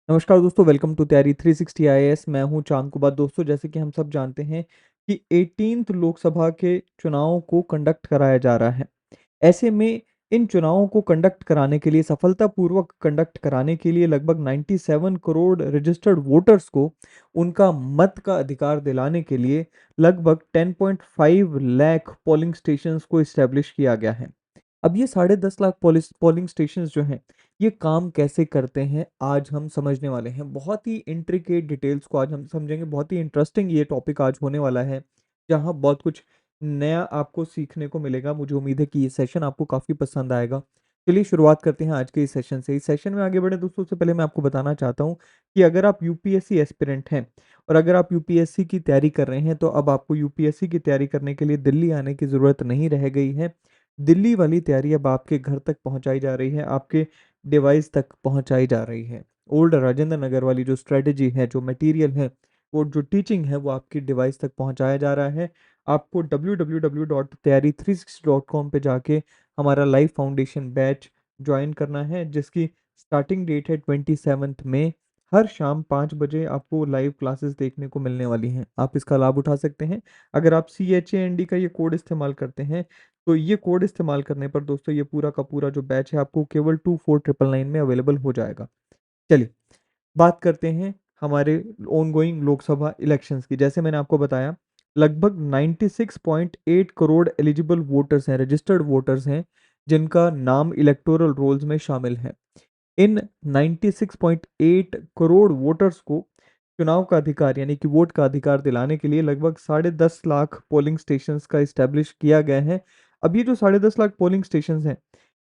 नमस्कार दोस्तों, welcome to तैयारी 360 आईएएस। मैं हूं चांद कुमार। दोस्तों, जैसे कि हम सब जानते हैं कि 18th लोकसभा के चुनाव को कंडक्ट कराया जा रहा है। ऐसे में इन चुनावों को कंडक्ट कराने के लिए, सफलतापूर्वक कंडक्ट कराने के लिए लगभग 97 करोड़ रजिस्टर्ड वोटर्स को उनका मत का अधिकार दिलाने के लिए लगभग 10.5 लाख पोलिंग स्टेशंस को इस्टेब्लिश किया गया है। अब ये 10.5 लाख पोलिंग स्टेशंस जो हैं, ये काम कैसे करते हैं, आज हम समझने वाले हैं। बहुत ही इंट्रिकेट डिटेल्स को आज हम समझेंगे। बहुत ही इंटरेस्टिंग ये टॉपिक आज होने वाला है, जहाँ बहुत कुछ नया आपको सीखने को मिलेगा। मुझे उम्मीद है कि ये सेशन आपको काफ़ी पसंद आएगा। चलिए शुरुआत करते हैं आज के इस सेशन से। इस सेशन में आगे बढ़े दोस्तों, उससे पहले मैं आपको बताना चाहता हूँ कि अगर आप यूपीएससी एस्पिरेंट हैं और अगर आप यूपीएससी की तैयारी कर रहे हैं, तो अब आपको यूपीएससी की तैयारी करने के लिए दिल्ली आने की ज़रूरत नहीं रह गई है। दिल्ली वाली तैयारी अब आपके घर तक पहुंचाई जा रही है, आपके डिवाइस तक पहुंचाई जा रही है। ओल्ड राजेंद्र नगर वाली जो स्ट्रेटजी है, जो मटेरियल है, वो जो टीचिंग है, वो आपकी डिवाइस तक पहुंचाया जा रहा है। आपको www.tayari360.com पे जाके हमारा लाइव फाउंडेशन बैच ज्वाइन करना है, जिसकी स्टार्टिंग डेट है 27 मई। हर शाम 5 बजे आपको लाइव क्लासेस देखने को मिलने वाली हैं। आप इसका लाभ उठा सकते हैं। अगर आप CHAND का ये कोड इस्तेमाल करते हैं, तो ये कोड इस्तेमाल करने पर दोस्तों ये पूरा का पूरा जो बैच है आपको केवल 2499 में अवेलेबल हो जाएगा। चलिए बात करते हैं हमारे ऑनगोइंग लोकसभा इलेक्शंस की। जैसे मैंने आपको बताया, लगभग 96.8 करोड़ एलिजिबल वोटर्स हैं, रजिस्टर्ड वोटर्स हैं, जिनका नाम इलेक्टोरल रोल्स में शामिल है। इन 96.8 करोड़ वोटर्स को चुनाव का अधिकार यानी कि वोट का अधिकार दिलाने के लिए लगभग 10.5 लाख पोलिंग स्टेशंस का इस्टेब्लिश किया गया है। अब ये जो 10.5 लाख पोलिंग स्टेशंस हैं,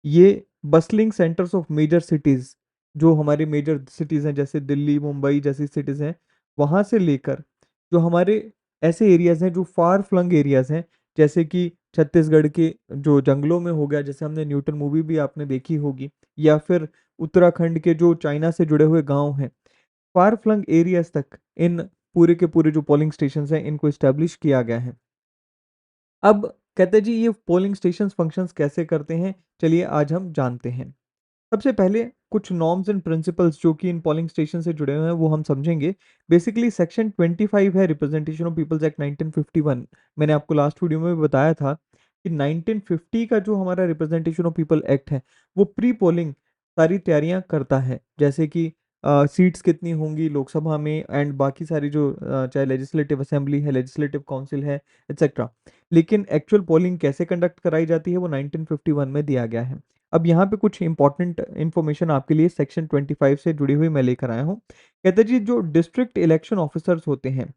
ये bustling centres of major cities, जो हमारी मेजर सिटीज़ हैं जैसे दिल्ली, मुंबई जैसी सिटीज़ हैं, वहाँ से लेकर जो हमारे ऐसे एरियाज़ हैं जो फार फ्लंग एरियाज़ हैं, जैसे कि छत्तीसगढ़ के जो जंगलों में हो गया, जैसे हमने न्यूटन मूवी भी आपने देखी होगी, या फिर उत्तराखंड के जो चाइना से जुड़े हुए गांव हैं, फार फ्लंग एरियाज तक इन पूरे के पूरे जो पोलिंग स्टेशन हैं, इनको इस्टेब्लिश किया गया है। अब कहते हैं जी, ये पोलिंग स्टेशन फंक्शंस कैसे करते हैं, चलिए आज हम जानते हैं। सबसे पहले कुछ नॉर्म्स एंड प्रिंसिपल्स जो कि इन पोलिंग स्टेशन से जुड़े हुए हैं, वो हम समझेंगे। बेसिकली सेक्शन 25 है रिप्रेजेंटेशन ऑफ पीपल्स एक्ट 1951। मैंने आपको लास्ट वीडियो में भी बताया था कि 1950 का जो हमारा रिप्रेजेंटेशन ऑफ पीपल एक्ट है, वो प्री पोलिंग सारी तैयारियां करता है, जैसे कि सीट्स कितनी होंगी लोकसभा में, एंड बाकी सारी जो चाहे लेजिस्लेटिव असेंबली है, लेजिस्लेटिव काउंसिल है, एक्सेट्रा। लेकिन एक्चुअल पोलिंग कैसे कंडक्ट कराई जाती है, वो 1951 में दिया गया है। अब यहाँ पे कुछ इंपॉर्टेंट इन्फॉर्मेशन आपके लिए सेक्शन 25 से जुड़ी हुई मैं लेकर आया हूँ। कहते हैं जी, जो डिस्ट्रिक्ट इलेक्शन ऑफिसर्स होते हैं,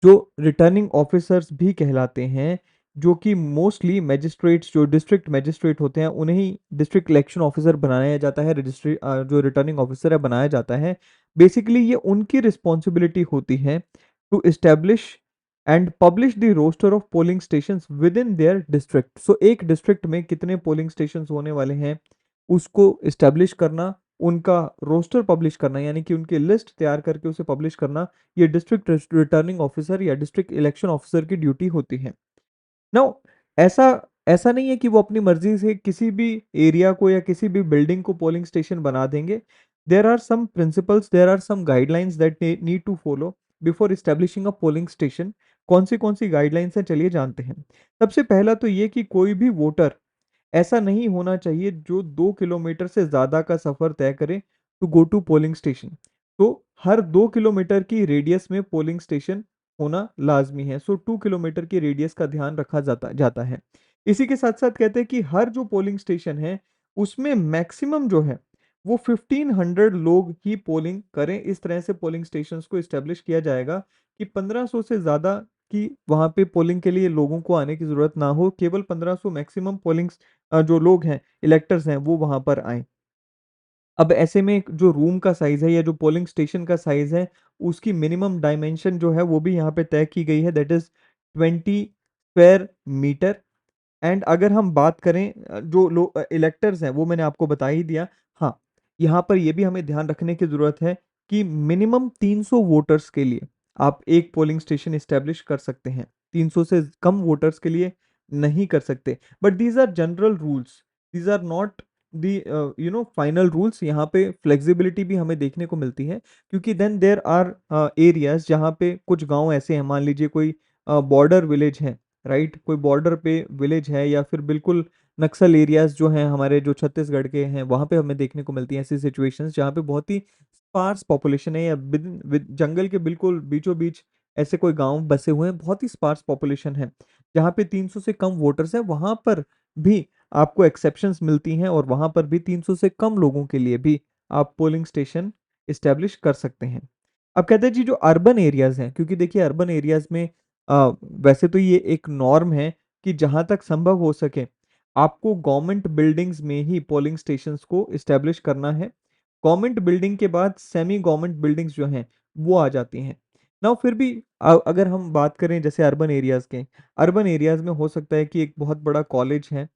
जो रिटर्निंग ऑफिसर्स भी कहलाते हैं, जो कि मोस्टली मैजिस्ट्रेट्स, जो डिस्ट्रिक्ट मैजिस्ट्रेट होते हैं, उन्हें ही डिस्ट्रिक्ट इलेक्शन ऑफिसर बनाया जाता है। रजिस्ट्री जो रिटर्निंग ऑफिसर है, बनाया जाता है। बेसिकली ये उनकी रिस्पॉन्सिबिलिटी होती है to establish and publish the roster of polling stations within their district. So एक डिस्ट्रिक्ट में कितने पोलिंग स्टेशंस होने वाले हैं, उसको इस्टेब्लिश करना, उनका रोस्टर पब्लिश करना, यानी कि उनकी लिस्ट तैयार करके उसे पब्लिश करना, ये डिस्ट्रिक्ट रिटर्निंग ऑफिसर या डिस्ट्रिक्ट इलेक्शन ऑफिसर की ड्यूटी होती है। नाउ ऐसा ऐसा नहीं है कि वो अपनी मर्जी से किसी भी एरिया को या किसी भी बिल्डिंग को पोलिंग स्टेशन बना देंगे। There are some principles, there are some guidelines that need to follow before establishing a polling station. कौन सी गाइडलाइंस हैं, चलिए जानते हैं। सबसे पहला तो ये कि कोई भी वोटर ऐसा नहीं होना चाहिए जो 2 किलोमीटर से ज़्यादा का सफ़र तय करे to go to polling station. तो हर 2 किलोमीटर की रेडियस में पोलिंग स्टेशन होना लाजमी है। सो 2 किलोमीटर की रेडियस का ध्यान रखा जाता जाता है। इसी के साथ साथ कहते हैं कि हर जो पोलिंग स्टेशन है, उसमें मैक्सिमम जो है वो 1500 लोग ही पोलिंग करें। इस तरह से पोलिंग स्टेशंस को इस्टेब्लिश किया जाएगा कि 1500 से ज़्यादा कि वहाँ पे पोलिंग के लिए लोगों को आने की ज़रूरत ना हो। केवल 1500 मैक्सिमम पोलिंग जो लोग हैं, इलेक्टर्स हैं, वो वहाँ पर आएँ। अब ऐसे में एक जो रूम का साइज़ है या जो पोलिंग स्टेशन का साइज़ है, उसकी मिनिमम डायमेंशन जो है वो भी यहाँ पे तय की गई है, that is 20 square metre. And अगर हम बात करें जो इलेक्टर्स हैं, वो मैंने आपको बता ही दिया। हाँ, यहाँ पर ये भी हमें ध्यान रखने की ज़रूरत है कि मिनिमम 300 वोटर्स के लिए आप एक पोलिंग स्टेशन इस्टेब्लिश कर सकते हैं। 300 से कम वोटर्स के लिए नहीं कर सकते। But these are general rules, these are not final rules, यहाँ पे फ्लेक्सिबिलिटी भी हमें देखने को मिलती है, क्योंकि देन देयर आर एरियाज जहाँ पे कुछ गांव ऐसे हैं, मान लीजिए कोई बॉर्डर विलेज है, राइट, कोई बॉर्डर पे विलेज है, या फिर बिल्कुल नक्सल एरियाज जो हैं हमारे, जो छत्तीसगढ़ के हैं, वहाँ पे हमें देखने को मिलती हैं ऐसी सिचुएशंस जहाँ पे बहुत ही स्पार्स पॉपुलेशन है, या जंगल के बिल्कुल बीचों बीच ऐसे कोई गांव बसे हुए हैं, बहुत ही स्पार्स पॉपुलेशन है, जहाँ पे 300 से कम वोटर्स हैं, वहां पर भी आपको एक्सेप्शंस मिलती हैं, और वहां पर भी 300 से कम लोगों के लिए भी आप पोलिंग स्टेशन इस्टेब्लिश कर सकते हैं। अब कहते हैं जी, जो अर्बन एरियाज हैं, क्योंकि देखिए अर्बन एरियाज में वैसे तो ये एक नॉर्म है कि जहां तक संभव हो सके आपको गवर्नमेंट बिल्डिंग्स में ही पोलिंग स्टेशंस को इस्टेब्लिश करना है। गवर्नमेंट बिल्डिंग के बाद सेमी गवर्नमेंट बिल्डिंग्स जो हैं वो आ जाती हैं। ना फिर भी अगर हम बात करें जैसे अर्बन एरियाज के, अर्बन एरियाज में हो सकता है कि एक बहुत बड़ा कॉलेज है,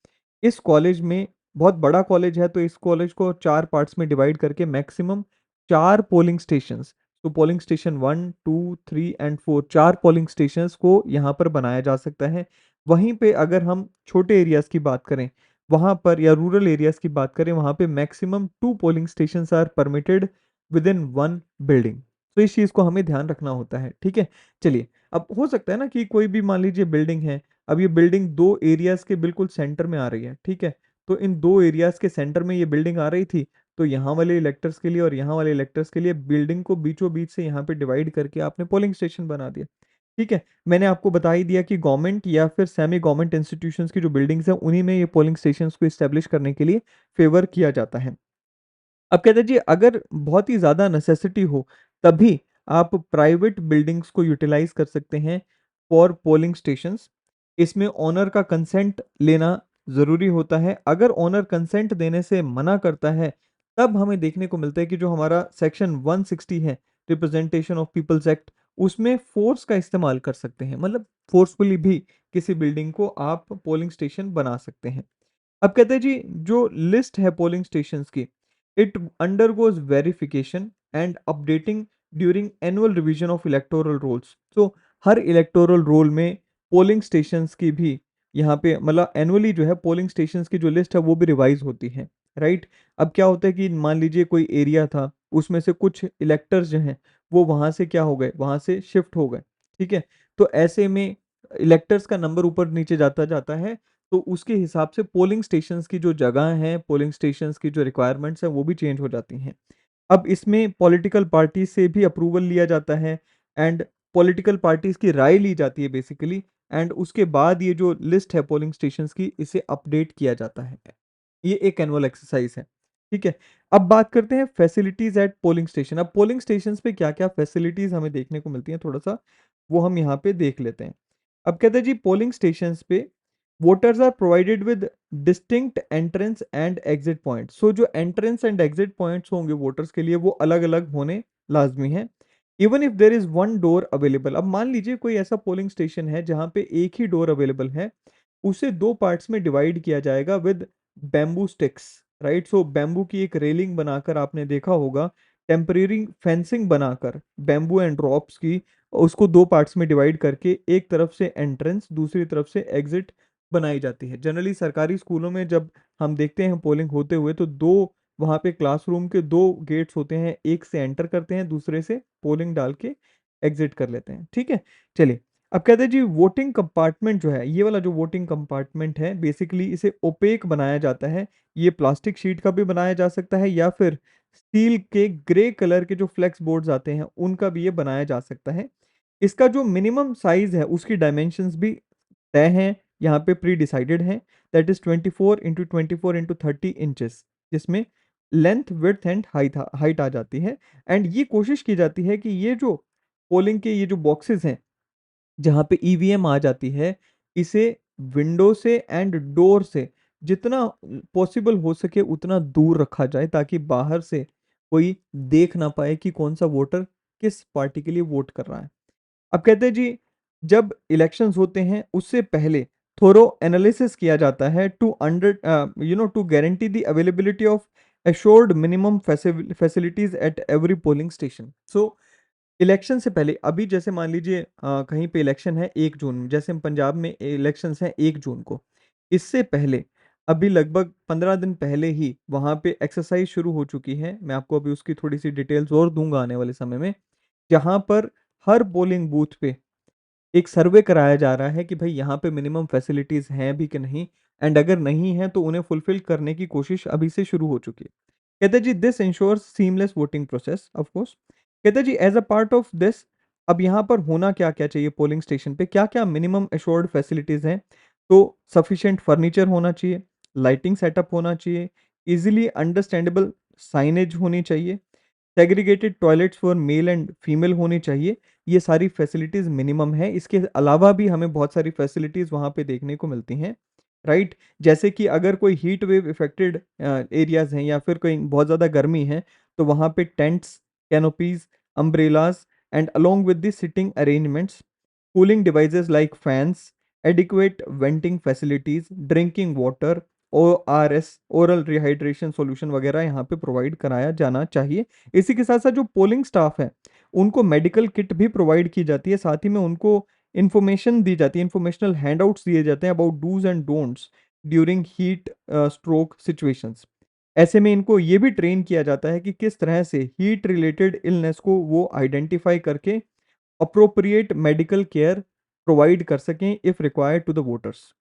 इस कॉलेज में, बहुत बड़ा कॉलेज है, तो इस कॉलेज को 4 पार्ट्स में डिवाइड करके मैक्सिमम 4 पोलिंग स्टेशंस, तो polling station 1, 2, 3 and 4, 4 polling stations को यहाँ पर बनाया जा सकता है। वहीं पे अगर हम छोटे एरियाज की बात करें, वहाँ पर, या रूरल एरियाज की बात करें, वहाँ पे maximum 2 polling stations are permitted within 1 building. तो इस चीज़ को हमें ध्यान रखना होता है, ठीक है? चलिए, अब हो सकता है ना कि कोई भी मान लीजिए बिल्डिंग है, अब ये बिल्डिंग 2 एरियाज़ के बिल्कुल सेंटर में आ रही है, ठीक है? तो इन 2 एरियाज़ के सेंटर में ये बिल्डिंग आ रही थी, तो यहाँ वाले इलेक्टर्स के लिए और यहाँ वाले इलेक्टर्स के लिए बिल्डिंग को बीचों-बीच से यहाँ पे डिवाइड करके आपने पोलिंग स्टेशन बना दिया, ठीक है? मैंने आपको बता ही दिया कि गवर्नमेंट या फिर सेमी गवर्नमेंट इंस्टीट्यूशंस की जो बिल्डिंग्स हैं, उन्हीं में ये पोलिंग स्टेशंस को एस्टेब्लिश करने के लिए फेवर किया जाता है। अब कहते हैं जी, अगर बहुत ही ज़्यादा नेसेसिटी हो, तभी आप प्राइवेट बिल्डिंग्स को यूटिलाइज़ कर सकते हैं फॉर पोलिंग स्टेशंस। इसमें ओनर का कंसेंट लेना ज़रूरी होता है। अगर ओनर कंसेंट देने से मना करता है, तब हमें देखने को मिलता है कि जो हमारा सेक्शन 160 है, रिप्रेजेंटेशन ऑफ पीपल्स एक्ट, उसमें फ़ोर्स का इस्तेमाल कर सकते हैं। मतलब फ़ोर्सफुली भी किसी बिल्डिंग को आप पोलिंग स्टेशन बना सकते हैं। अब कहते हैं जी, जो लिस्ट है पोलिंग स्टेशंस की, it undergoes verification and updating during annual revision of electoral rolls. तो हर इलेक्टोरल रोल में पोलिंग स्टेशंस की भी यहाँ पे, मतलब एनुअली जो है पोलिंग स्टेशंस की जो लिस्ट है वो भी रिवाइज होती है, राइट? अब क्या होता है कि मान लीजिए कोई एरिया था, उसमें से कुछ इलेक्टर्स जो हैं वो वहां से क्या हो गए, वहां से शिफ्ट हो गए, ठीक है? तो ऐसे में इलेक्टर्स का नंबर ऊपर नीचे जाता जाता है, तो उसके हिसाब से पोलिंग स्टेशंस की जो जगह है, पोलिंग स्टेशंस की जो रिक्वायरमेंट्स हैं, वो भी चेंज हो जाती हैं। अब इसमें पॉलिटिकल पार्टी से भी अप्रूवल लिया जाता है, एंड पॉलिटिकल पार्टीज़ की राय ली जाती है बेसिकली, एंड उसके बाद ये जो लिस्ट है पोलिंग स्टेशंस की, इसे अपडेट किया जाता है। ये एक एनुअल एक्सरसाइज है, ठीक है? अब बात करते हैं फैसिलिटीज़ एट पोलिंग स्टेशन। अब पोलिंग स्टेशंस पे क्या-क्या फैसिलिटीज़ हमें देखने को मिलती हैं, थोड़ा-सा वो हम यहाँ पे देख लेते हैं। अब कहते हैं जी, पोलिंग स्टेशंस पे voters are provided with distinct entrance and exit point. So जो एंट्रेंस एंड एग्जिट पॉइंट्स होंगे वोटर्स के लिए, वो अलग अलग होने लाजमी है। Even if there is one door available, अब मान लीजिए कोई ऐसा पोलिंग स्टेशन है जहां पे एक ही डोर अवेलेबल है, उसे दो पार्ट्स में डिवाइड किया जाएगा with bamboo sticks, right? So bamboo की एक रेलिंग बनाकर, आपने देखा होगा, टेम्परेरी फेंसिंग बनाकर बैम्बू एंड ड्रॉप्स की, उसको दो पार्ट्स में डिवाइड करके एक तरफ से एंट्रेंस, दूसरी तरफ से एग्जिट बनाई जाती है। जनरली सरकारी स्कूलों में जब हम देखते हैं पोलिंग होते हुए, तो दो वहाँ पे क्लासरूम के दो गेट्स होते हैं, एक से एंटर करते हैं, दूसरे से पोलिंग डाल के एग्जिट कर लेते हैं, ठीक है? चलिए, अब कहते हैं जी, वोटिंग कंपार्टमेंट जो है, ये वाला जो वोटिंग कंपार्टमेंट है, बेसिकली इसे ओपेक बनाया जाता है। ये प्लास्टिक शीट का भी बनाया जा सकता है, या फिर स्टील के ग्रे कलर के जो फ्लेक्स बोर्ड्स आते हैं, उनका भी ये बनाया जा सकता है। इसका जो मिनिमम साइज है, उसकी डायमेंशंस भी तय हैं, यहाँ पे प्री डिसाइडेड हैं, दैट इज 24x24x30 इंचेस, जिसमें लेंथ, विड्थ एंड हाइट आ जाती है। एंड ये कोशिश की जाती है कि ये जो पोलिंग के ये जो बॉक्सेस हैं, जहाँ पे ईवीएम आ जाती है, इसे विंडो से एंड डोर से जितना पॉसिबल हो सके उतना दूर रखा जाए, ताकि बाहर से कोई देख ना पाए कि कौन सा वोटर किस पार्टी के लिए वोट कर रहा है। अब कहते हैं जी, जब इलेक्शंस होते हैं उससे पहले थोरो एनालिसिस किया जाता है, to guarantee the availability of assured minimum facilities at every polling station. So election से पहले, अभी जैसे मान लीजिए कहीं पे इलेक्शन है 1 जून में, जैसे पंजाब में इलेक्शंस हैं 1 जून को, इससे पहले अभी लगभग 15 दिन पहले ही वहाँ पे एक्सरसाइज़ शुरू हो चुकी है। मैं आपको अभी उसकी थोड़ी-सी डिटेल्स और दूँगा आने वाले समय में, जहाँ पर हर पोलिंग बूथ पे एक सर्वे कराया जा रहा है कि भाई यहाँ पे मिनिमम फैसिलिटीज़ हैं भी कि नहीं, एंड अगर नहीं है तो उन्हें फुलफ़िल करने की कोशिश अभी से शुरू हो चुकी है। कहते हैं जी this ensures seamless voting process of course. कहते हैं जी as a part of this, अब यहाँ पर होना क्या-क्या चाहिए पोलिंग स्टेशन पे, क्या-क्या मिनिमम एश्योर्ड फैसिलिटीज़ हैं। तो सफिशिएंट फर्नीचर होना चाहिए, लाइटिंग सेटअप होना चाहिए, ईज़िली अंडरस्टैंडेबल साइनेज होनी चाहिए, segregated toilets for male and female होनी चाहिए। ये सारी फैसिलिटीज़ मिनिमम है। इसके अलावा भी हमें बहुत सारी फैसिलिटीज़ वहाँ पे देखने को मिलती हैं, राइट? जैसे कि अगर कोई हीट वेव इफ़ेक्टेड एरियाज़ हैं या फिर कहीं बहुत ज़्यादा गर्मी है, तो वहाँ पे tents, canopies, umbrellas and along with the seating arrangements, cooling devices like fans, adequate venting facilities, drinking water, ORS, oral rehydration solution वगैरह यहाँ पे प्रोवाइड कराया जाना चाहिए। इसी के साथ-साथ जो पोलिंग स्टाफ है, उनको मेडिकल किट भी प्रोवाइड की जाती है, साथ ही में उनको इन्फॉर्मेशन दी जाती है, इन्फॉर्मेशनल हैंडआउट्स दिए जाते हैं about dos and don'ts during heat stroke situations. ऐसे में इनको ये भी ट्रेन किया जाता है कि किस तरह से हीट रिलेटेड इलनेस को वो आइडेंटिफाई करके अप्रोप्रिएट मेडिकल केयर प्रोवाइड कर सकें if required to the voters.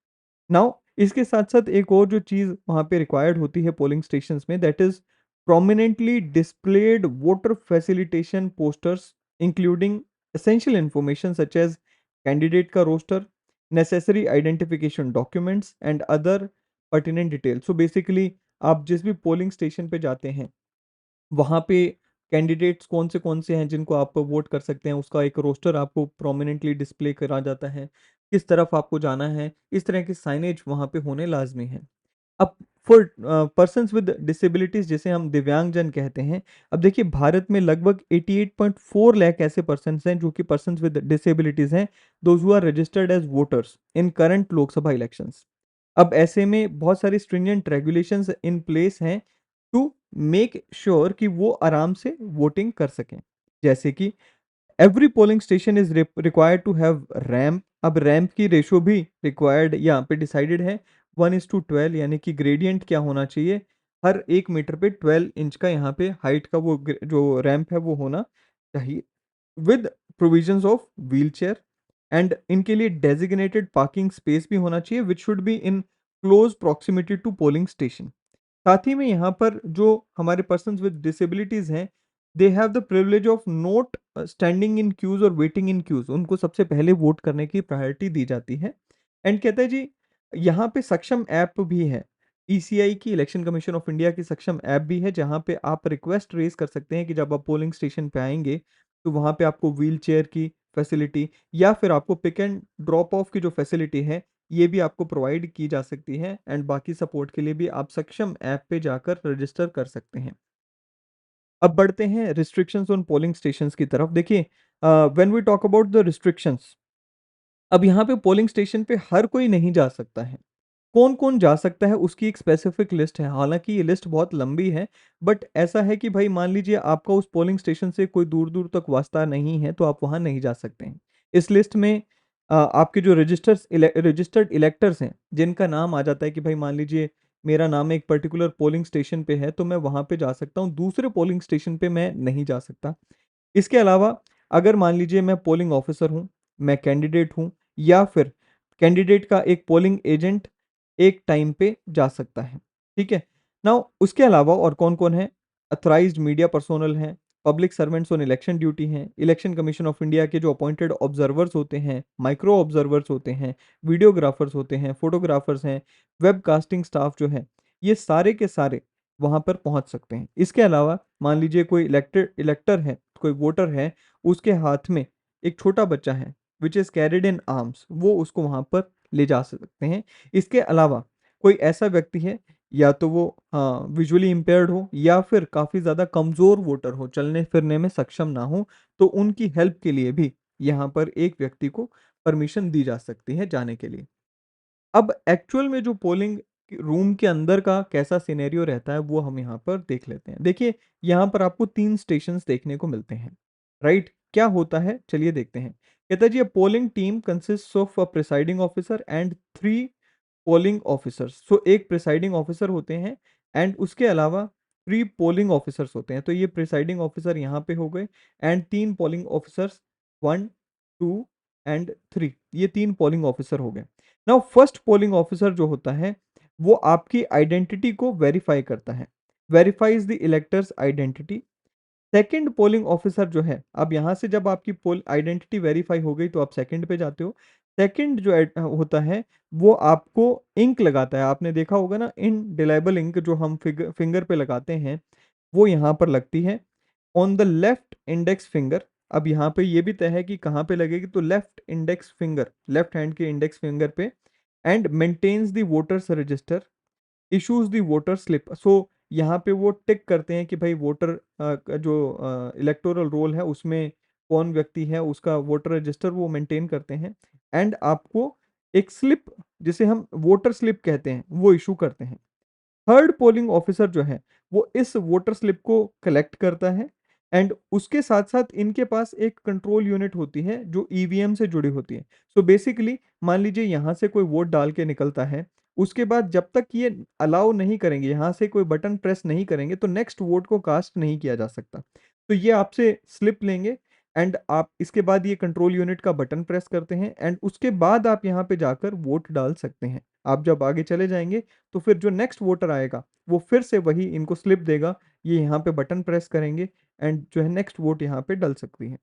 Now इसके साथ-साथ एक और जो चीज़ वहाँ पे रिक्वायर्ड होती है पोलिंग स्टेशंस में, that is prominently displayed voter facilitation posters including essential information such as candidate का roster, necessary identification documents and other pertinent details. So basically आप जिस भी पोलिंग स्टेशन पे जाते हैं, वहाँ पे कैंडिडेट्स कौन से हैं जिनको आप वोट कर सकते हैं, उसका एक रोस्टर आपको प्रोमिनेंटली डिस्प्ले करा जाता है, किस तरफ आपको जाना है, इस तरह की साइनेज वहाँ पे होने लाज़मी है। अब फॉर पर्सन्स विद डिसेबिलिटीज़ जिसे हम दिव्यांगजन कहते हैं, अब देखिए भारत में लगभग 88.4 लाख ऐसे पर्सन्स हैं जो कि पर्सन्स विद डिसेबिलिटीज़ हैं, those who are registered as voters in current Lok Sabha elections. अब ऐसे में बहुत सारी स्ट्रिंजेंट रेगुलेशंस इन प्लेस हैं टू मेक श्योर कि वो आराम से वोटिंग कर सकें। जैसे कि every polling station is required to have ramp. अब रैंप की रेशो भी रिक्वायर्ड यहाँ पे डिसाइडेड है 1:12, यानी कि ग्रेडियंट क्या होना चाहिए, हर 1 मीटर पे 12 इंच का यहाँ पे हाइट का वो जो रैंप है वो होना चाहिए, with provisions of wheel chair, and इनके लिए डेजिग्नेटेड पार्किंग स्पेस भी होना चाहिए which should be in close proximity to polling station. साथ ही में यहाँ पर जो हमारे पर्सन्स विद डिसेबिलिटीज हैं, they have the privilege of not standing in queues और वेटिंग इन क्यूज, उनको सबसे पहले वोट करने की प्रायोरिटी दी जाती है। एंड कहता है जी यहाँ पे सक्षम ऐप भी है, ईसीआई की, इलेक्शन कमीशन ऑफ इंडिया की सक्षम ऐप भी है, जहाँ पे आप रिक्वेस्ट रेज कर सकते हैं कि जब आप पोलिंग स्टेशन पे आएंगे तो वहाँ पे आपको व्हील चेयर की फैसिलिटी या फिर आपको पिक एंड ड्रॉप ऑफ की जो फैसिलिटी है ये भी आपको प्रोवाइड की जा सकती है, एंड बाकी सपोर्ट के लिए भी आप सक्षम ऐप पे जाकर रजिस्टर कर सकते हैं। अब बढ़ते हैं रिस्ट्रिक्शंस ऑन पोलिंग स्टेशंस की तरफ। देखिए when we talk about the restrictions, अब यहाँ पे पोलिंग स्टेशन पे हर कोई नहीं जा सकता है। कौन-कौन जा सकता है उसकी एक स्पेसिफिक लिस्ट है। हालाँकि ये लिस्ट बहुत लंबी है, बट ऐसा है कि भाई मान लीजिए आपका उस पोलिंग स्टेशन से कोई दूर-दूर तक वास्ता नहीं है, तो आप वहाँ नहीं जा सकते हैं। इस लिस्ट में आपके जो रजिस्टर्ड इलेक्टर्स हैं, जिनका नाम आ जाता है कि भाई मान लीजिए मेरा नाम एक पर्टिकुलर पोलिंग स्टेशन पे है, तो मैं वहाँ पे जा सकता हूँ, दूसरे पोलिंग स्टेशन पे मैं नहीं जा सकता। इसके अलावा अगर मान लीजिए मैं पोलिंग ऑफिसर हूँ, मैं कैंडिडेट हूँ या फिर कैंडिडेट का एक पोलिंग एजेंट एक टाइम पे जा सकता है, ठीक है? नाउ उसके अलावा और कौन-कौन है? ऑथराइज्ड मीडिया पर्सोनल हैं, public servants on election duty हैं, इलेक्शन कमीशन ऑफ इंडिया के जो अपॉइंटेड ऑब्जर्वर्स होते हैं, माइक्रो ऑब्जर्वर्स होते हैं, वीडियोग्राफर्स होते हैं, फोटोग्राफर्स हैं, वेबकास्टिंग स्टाफ जो है, ये सारे के सारे वहाँ पर पहुँच सकते हैं। इसके अलावा मान लीजिए कोई इलेक्टर है, कोई वोटर है, उसके हाथ में एक छोटा बच्चा है, which is carried in arms, वो उसको वहाँ पर ले जा सकते हैं। इसके अलावा कोई ऐसा व्यक्ति है, या तो वो विजुअली इम्पेयर्ड हो या फिर काफ़ी ज़्यादा कमज़ोर वोटर हो, चलने-फिरने में सक्षम ना हो, तो उनकी हेल्प के लिए भी यहाँ पर एक व्यक्ति को परमिशन दी जा सकती है जाने के लिए। अब एक्चुअल में जो पोलिंग रूम के अंदर का कैसा सिनेरियो रहता है वो हम यहाँ पर देख लेते हैं। देखिए यहाँ पर आपको 3 स्टेशंस देखने को मिलते हैं, राइट? क्या होता है चलिए देखते हैं। कहता है जी, a polling team consists of a presiding officer and 3 polling officers. So एक प्रिसाइडिंग ऑफिसर होते हैं एंड उसके अलावा 3 पोलिंग ऑफिसर्स होते हैं। तो ये प्रिसाइडिंग ऑफिसर यहाँ पे हो गए एंड 3 पोलिंग ऑफिसर्स 1, 2 एंड 3, ये 3 पोलिंग ऑफिसर हो गए। नाउ फर्स्ट पोलिंग ऑफिसर जो होता है वो आपकी आइडेंटिटी को वेरीफाई करता है, verifies the electors identity. Second polling officer जो है, अब यहाँ से जब आपकी पोल आइडेंटिटी वेरीफाई हो गई तो आप सेकंड पे जाते हो। सेकंड जो होता है वो आपको इंक लगाता है। आपने देखा होगा ना, इनडिलेबल इंक जो हम फिंगर पे लगाते हैं वो यहाँ पर लगती है on the left index finger. अब यहाँ पे ये भी तय है कि कहाँ पे लगेगी, तो left index finger, left hand के इंडेक्स फिंगर पे। And maintains the voters register, issues the voter slip. So यहाँ पे वो टिक करते हैं कि भाई वोटर का जो इलेक्टोरल रोल है उसमें कौन व्यक्ति है, उसका वोटर रजिस्टर वो मेंटेन करते हैं। एंड आपको एक स्लिप, जिसे हम वोटर स्लिप कहते हैं, वो इशू करते हैं। थर्ड पोलिंग ऑफिसर जो है वो इस वोटर स्लिप को कलेक्ट करता है एंड उसके साथ साथ इनके पास एक कंट्रोल यूनिट होती है जो ईवीएम से जुड़ी होती है। सो बेसिकली मान लीजिए यहाँ से कोई वोट डाल के निकलता है, उसके बाद जब तक ये अलाउ नहीं करेंगे, यहाँ से कोई बटन प्रेस नहीं करेंगे, तो नेक्स्ट वोट को कास्ट नहीं किया जा सकता। तो ये आपसे स्लिप लेंगे एंड आप इसके बाद ये कंट्रोल यूनिट का बटन प्रेस करते हैं एंड उसके बाद आप यहाँ पे जाकर वोट डाल सकते हैं। आप जब आगे चले जाएंगे तो फिर जो नेक्स्ट वोटर आएगा वो फिर से वही इनको स्लिप देगा, ये यहाँ पे बटन प्रेस करेंगे एंड जो है नेक्स्ट वोट यहाँ पे डल सकती है।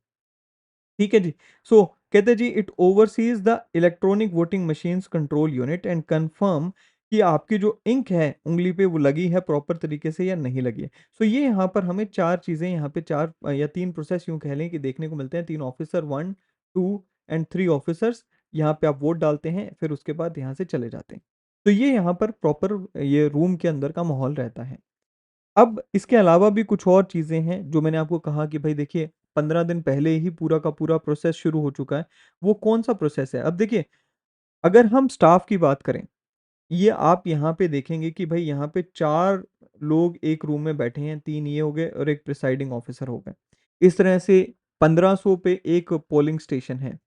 ठीक है जी। सो कहते हैं जी, it oversees the electronic voting machines control unit and confirm कि आपकी जो इंक है उंगली पे वो लगी है प्रॉपर तरीके से या नहीं लगी है। सो ये यहाँ पर हमें चार चीजें, यहाँ पे चार या तीन प्रोसेस यूं कह लें कि देखने को मिलते हैं। तीन ऑफिसर, 1, 2 एंड 3 ऑफिसर्स, यहाँ पे आप वोट डालते हैं फिर उसके बाद यहाँ से चले जाते हैं। तो ये यहाँ पर प्रॉपर ये रूम के अंदर का माहौल रहता है। अब इसके अलावा भी कुछ और चीज़ें हैं जो मैंने आपको कहा कि भाई देखिए 15 दिन पहले ही पूरा का पूरा प्रोसेस शुरू हो चुका है। वो कौन-सा प्रोसेस है? अब देखिए, अगर हम स्टाफ की बात करें, ये आप यहाँ पे देखेंगे कि भाई यहाँ पे 4 लोग एक रूम में बैठे हैं, 3 ये हो गए और एक प्रिसाइडिंग ऑफिसर हो गए। इस तरह से 1500 पे एक पोलिंग स्टेशन है।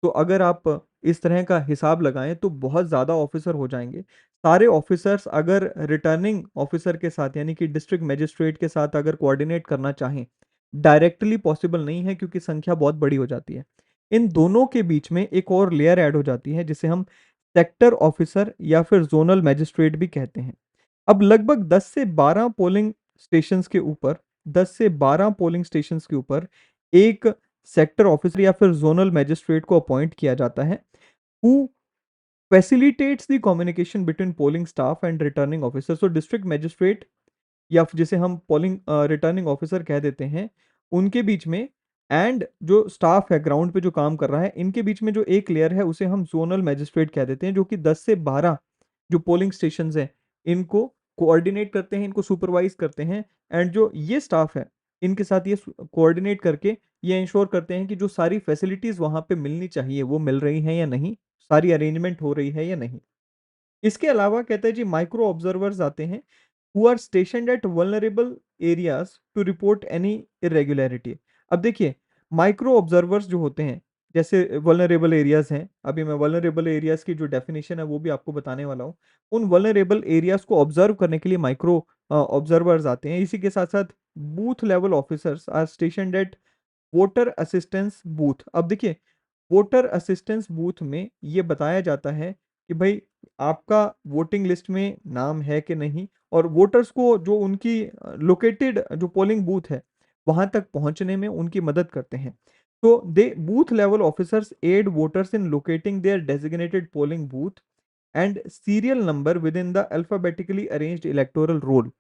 तो अगर आप इस तरह का हिसाब लगाएँ तो बहुत ज़्यादा ऑफ़िसर हो जाएँगे। सारे ऑफ़िसर्स अगर रिटर्निंग ऑफ़िसर के साथ यानी कि डिस्ट्रिक्ट मजिस्ट्रेट के साथ अगर कोऑर्डिनेट करना चाहें, डायरेक्टली पॉसिबल नहीं है क्योंकि संख्या बहुत बड़ी हो जाती है। इन दोनों के बीच में एक और लेयर ऐड हो जाती है जिसे हम सेक्टर ऑफ़िसर या फिर ज़ोनल मजिस्ट्रेट भी कहते हैं। अब लगभग 10 से 12 पोलिंग स्टेशंस के ऊपर 10 से 12 पोलिंग स्टेशंस के ऊपर एक सेक्टर ऑफिसर या फिर जोनल मजिस्ट्रेट को अपॉइंट किया जाता है, who facilitates the communication between polling staff and returning officer. So district magistrate या फिर जिसे हम पोलिंग रिटर्निंग ऑफिसर कह देते हैं, उनके बीच में एंड जो स्टाफ है ग्राउंड पे जो काम कर रहा है, इनके बीच में जो एक लेयर है उसे हम जोनल मजिस्ट्रेट कह देते हैं, जो कि 10 से 12 जो पोलिंग स्टेशंस हैं इनको कोऑर्डिनेट करते हैं, इनको सुपरवाइज करते हैं। एंड जो ये स्टाफ है इनके साथ ये कोऑर्डिनेट करके ये इंश्योर करते हैं कि जो सारी फैसिलिटीज वहां पे मिलनी चाहिए वो मिल रही हैं या नहीं, सारी अरेंजमेंट हो रही है या नहीं। इसके अलावा कहते हैं जी, माइक्रो ऑब्जर्वर्स आते हैं who are stationed at vulnerable areas to report any irregularity. अब देखिए, माइक्रो ऑब्जर्वर्स जो होते हैं, जैसे वल्नरेबल एरियाज हैं, अभी मैं वल्नरेबल एरियाज की जो डेफिनेशन है वो भी आपको बताने वाला हूँ। उन वल्नरेबल एरियाज को ऑब्जर्व करने के लिए माइक्रो ऑब्जर्वर्स आते हैं। इसी के साथ साथ booth level officers are stationed at voter assistance booth. अब देखिए, वोटर असिस्टेंस बूथ में ये बताया जाता है कि भाई आपका वोटिंग लिस्ट में नाम है कि नहीं, और वोटर्स को जो उनकी लोकेटेड जो पोलिंग बूथ है वहां तक पहुंचने में उनकी मदद करते हैं। तो they booth level officers aid voters in locating their designated polling booth and serial number within the alphabetically arranged electoral roll.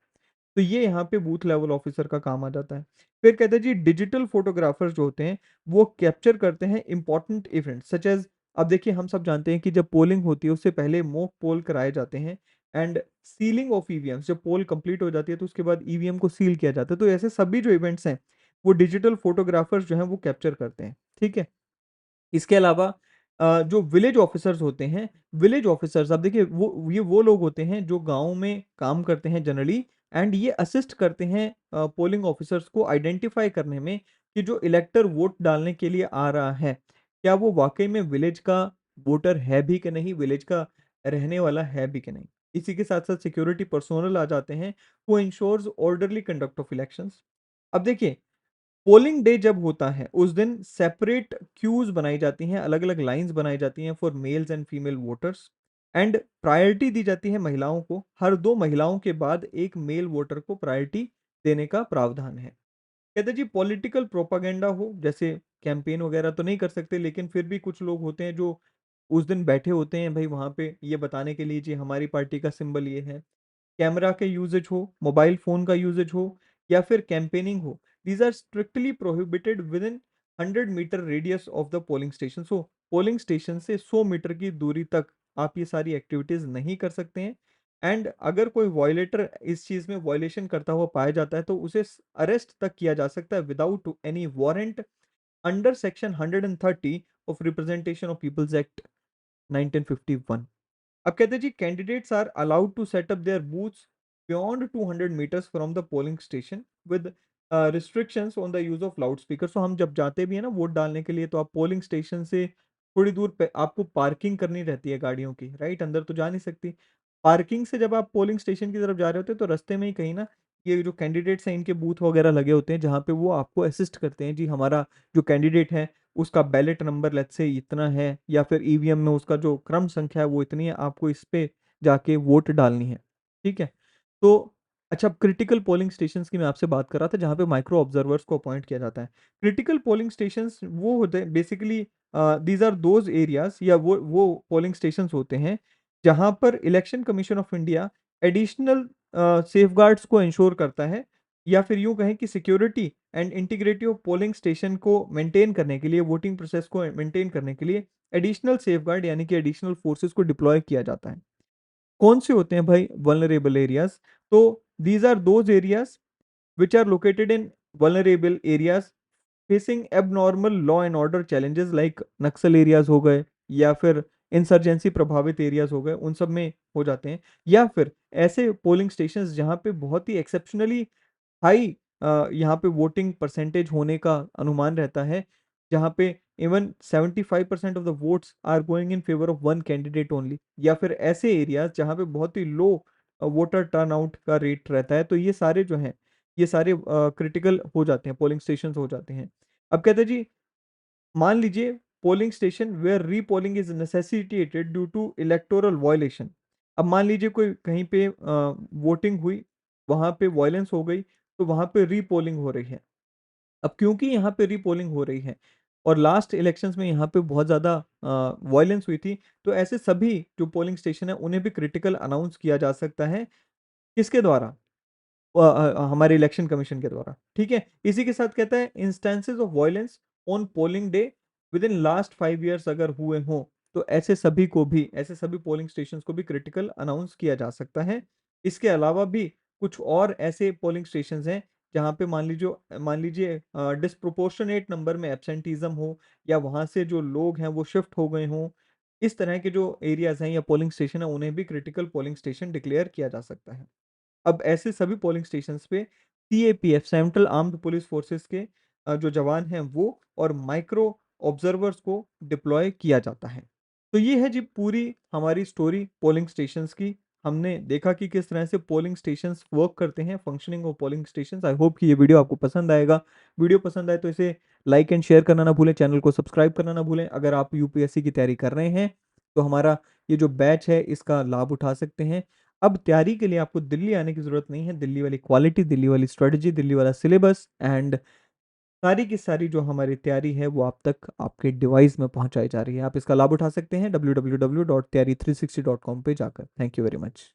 तो ये यहाँ पे बूथ लेवल ऑफिसर का काम आ जाता है। फिर कहते हैं जी, डिजिटल फोटोग्राफर्स जो होते हैं वो कैप्चर करते हैं इंपॉर्टेंट इवेंट सच एज। अब देखिए, हम सब जानते हैं कि जब पोलिंग होती है उससे पहले मॉक पोल कराए जाते हैं एंड सीलिंग ऑफ ईवीएम, जब पोल कंप्लीट हो जाती है तो उसके बाद ईवीएम को सील किया जाता है। तो ऐसे सभी जो इवेंट्स हैं वो डिजिटल फोटोग्राफर्स जो हैं वो कैप्चर करते हैं। ठीक है। इसके अलावा जो विलेज ऑफिसर्स होते हैं, विलेज ऑफिसर्स, अब देखिए वो लोग होते हैं जो गाँव में काम करते हैं जनरली एंड ये असिस्ट करते हैं पोलिंग ऑफिसर्स को आइडेंटिफाई करने में कि जो इलेक्टर वोट डालने के लिए आ रहा है, क्या वो वाक़ई में विलेज का वोटर है भी कि नहीं, विलेज का रहने वाला है भी कि नहीं। इसी के साथ-साथ सिक्योरिटी पर्सोनल आ जाते हैं, who ensures orderly conduct of elections. अब देखिए, पोलिंग डे जब होता है, उस दिन सेपरेट क्यूज़ बनाई जाती हैं, अलग-अलग लाइन्स बनाई जाती हैं for males and female voters and priority दी जाती है महिलाओं को। हर 2 महिलाओं के बाद 1 मेल वोटर को प्रायोरिटी देने का प्रावधान है। कहते हैं जी पॉलिटिकल प्रोपेगेंडा हो, जैसे कैंपेन वगैरह तो नहीं कर सकते, लेकिन फिर भी कुछ लोग होते हैं जो उस दिन बैठे होते हैं भई वहाँ पे ये बताने के लिए जी हमारी पार्टी का सिंबल ये है। कैमरा का यूसेज हो, मोबाइल फ़ोन का यूसेज हो या फिर कैम्पेनिंग हो, these are strictly prohibited within 100 metre radius of the polling station. So polling station से 100 मीटर की दूरी तक आप ये सारी एक्टिविटीज़ नहीं कर सकते हैं एंड अगर कोई वॉयलेटर इस चीज़ में वॉयलेशन करता हुआ पाया जाता है तो उसे अरेस्ट तक किया जा सकता है without any warrant under section 130 of representation of peoples act 1951। अब कहते हैं जी candidates are allowed to set up their booths beyond 200 meters from the polling station with restrictions on the use of loudspeaker. So हम जब जाते भी हैं ना वोट डालने के लिए तो आप पोलिंग स्टेशन से थोड़ी दूर पे आपको पार्किंग करनी रहती है गाड़ियों की, राइट? अंदर तो जा नहीं सकती। पार्किंग से जब आप पोलिंग स्टेशन की तरफ जा रहे होते हैं तो रास्ते में ही कहीं ना ये जो कैंडिडेट्स हैं इनके बूथ वगैरह लगे होते हैं जहाँ पे वो आपको असिस्ट करते हैं जी हमारा जो कैंडिडेट है उसका बैलेट नंबर लेट्स से इतना है या फिर ईवीएम में उसका जो क्रम संख्या है वो इतनी है, आपको इस पे जाके वोट डालनी है, ठीक है? तो अच्छा अब क्रिटिकल पोलिंग स्टेशंस की मैं आपसे बात कर रहा था जहाँ पे माइक्रो ऑब्जर्वर्स को अपॉइंट किया जाता है। क्रिटिकल पोलिंग स्टेशंस वो होते हैं basically these are those areas या वो पोलिंग स्टेशंस होते हैं जहाँ पर election commission of India additional safeguards को इंश्योर करता है या फिर यूँ कहें कि security and integrity of polling station को मेंटेन करने के लिए, वोटिंग प्रोसेस को मेंटेन करने के लिए एडिशनल सेफगार्ड यानी कि एडिशनल फोर्सेस को डिप्लॉय किया जाता है। कौन से होते हैं भाई वल्नरेबल एरियाज़? तो these are those areas which are located in vulnerable areas facing abnormal law and order challenges like Naxal areas हो गए या फिर इंसर्जेंसी प्रभावित एरियाज़ हो गए, उन सब में हो जाते हैं। या फिर ऐसे पोलिंग स्टेशंस जहाँ पे बहुत ही एक्सेप्शनली हाई यहाँ पे वोटिंग परसेंटेज होने का अनुमान रहता है, जहाँ पे even 75% of the votes are going in favour of one candidate only या फिर ऐसे एरियाज़ जहाँ पे बहुत ही लो वोटर टर्नआउट का रेट रहता है। तो ये सारे जो हैं, ये सारे क्रिटिकल हो जाते हैं, पोलिंग स्टेशंस हो जाते हैं। अब कहते हैं जी मान लीजिए polling station where repolling is necessitated due to electoral violation. अब मान लीजिए कोई कहीं पे वोटिंग हुई, वहां पे वायलेंस हो गई, तो वहां पे रीपोलिंग हो रही है। अब क्योंकि यहाँ पे रीपोलिंग हो रही है और लास्ट इलेक्शंस में यहाँ पे बहुत ज़्यादा वायलेंस हुई थी, तो ऐसे सभी जो पोलिंग स्टेशन है उन्हें भी क्रिटिकल अनाउंस किया जा सकता है। किसके द्वारा? हमारे इलेक्शन कमीशन के द्वारा, ठीक है? इसी के साथ कहता है instances of violence on polling day within last 5 years अगर हुए हों, तो ऐसे सभी पोलिंग स्टेशंस को भी क्रिटिकल अनाउंस किया जा सकता है। इसके अलावा भी कुछ और ऐसे पोलिंग स्टेशंस हैं, जहाँ पे मान लीजिए डिस्प्रोपोर्शनेट नंबर में एब्सेंटीज़्म हो या वहाँ से जो लोग हैं वो शिफ्ट हो गए हों। इस तरह के जो एरियाज़ हैं या पोलिंग स्टेशन है, उन्हें भी क्रिटिकल पोलिंग स्टेशन डिक्लेयर किया जा सकता है। अब ऐसे सभी पोलिंग स्टेशंस पे CAPF central armed police forces के जो जवान हैं वो और माइक्रो ऑब्जर्वर्स को डिप्लॉय किया जाता है। तो ये है जी पूरी हमारी स्टोरी पोलिंग स्टेशंस की। हमने देखा कि किस तरह से पोलिंग स्टेशंस वर्क करते हैं, functioning of polling stations. I hope कि ये वीडियो आपको पसंद आएगा। वीडियो पसंद आए तो इसे लाइक एंड शेयर करना ना भूलें, चैनल को सब्सक्राइब करना ना भूलें। अगर आप यूपीएससी की तैयारी कर रहे हैं, तो हमारा ये जो बैच है इसका लाभ उठा सकते हैं। अब तैयारी के लिए आपको दिल्ली आने की ज़रूरत नहीं है। दिल्ली वाली क्वालिटी, दिल्ली वाली स्ट्रेटजी, दिल्ली वाला सिलेबस एंड सारी की सारी जो हमारी तैयारी है वो आप तक आपके डिवाइस में पहुँचाई जा रही है। आप इसका लाभ उठा सकते हैं www.tyaari360.com पे जाकर। Thank you very much.